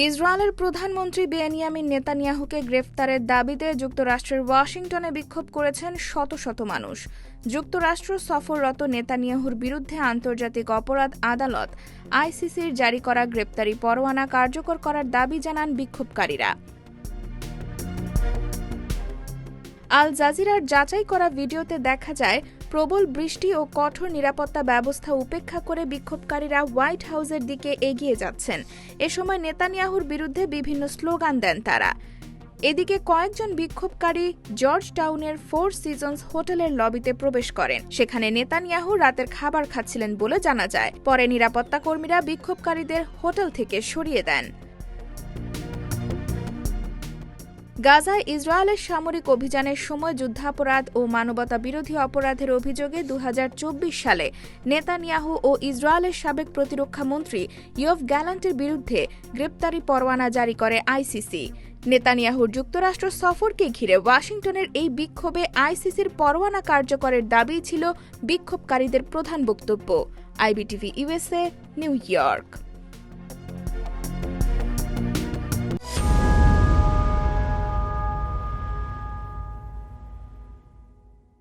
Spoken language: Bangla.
ইসরায়েলের প্রধানমন্ত্রী বেনিয়ামিন নেতানিয়াহুকে গ্রেফতারের দাবিতে যুক্তরাষ্ট্রের ওয়াশিংটনে বিক্ষোভ করেছেন শত শত মানুষ। যুক্তরাষ্ট্র সফররত নেতানিয়াহুর বিরুদ্ধে আন্তর্জাতিক অপরাধ আদালত আইসিসির জারি করা গ্রেপ্তারি পরোয়ানা কার্যকর করার দাবি জানান বিক্ষোভকারীরা। আল জাজিরার যাচাই করা ভিডিওতে দেখা যায়, প্রবল বৃষ্টি ও কঠোর নিরাপত্তা ব্যবস্থা উপেক্ষা করে বিক্ষোভকারীরা হোয়াইট হাউসের দিকে এগিয়ে যাচ্ছেন। এ সময় নেতানিয়াহুর বিরুদ্ধে বিভিন্ন স্লোগান দেন তারা। এদিকে কয়েকজন বিক্ষোভকারী জর্জ টাউনের ফোর সিজনস হোটেলের লবিতে প্রবেশ করেন। সেখানে নেতানিয়াহু রাতের খাবার খাচ্ছিলেন বলে জানা যায়। পরে নিরাপত্তা কর্মীরা বিক্ষোভকারীদের হোটেল থেকে সরিয়ে দেন। গাজায় ইসরায়েলের সামরিক অভিযানের সময় যুদ্ধাপরাধ ও মানবতা বিরোধী অপরাধের অভিযোগে ২০২৪ সালে নেতানিয়াহু ও ইসরায়েলের সাবেক প্রতিরক্ষা মন্ত্রী ইয়োভ গ্যালান্টের বিরুদ্ধে গ্রেপ্তারি পরোয়ানা জারি করে আইসিসি। নেতানিয়াহুর যুক্তরাষ্ট্র সফরকে ঘিরে ওয়াশিংটনের এই বিক্ষোভে আইসিসির পরোয়ানা কার্যকরের দাবিই ছিল বিক্ষোভকারীদের প্রধান বক্তব্য। IBTV USA, new York.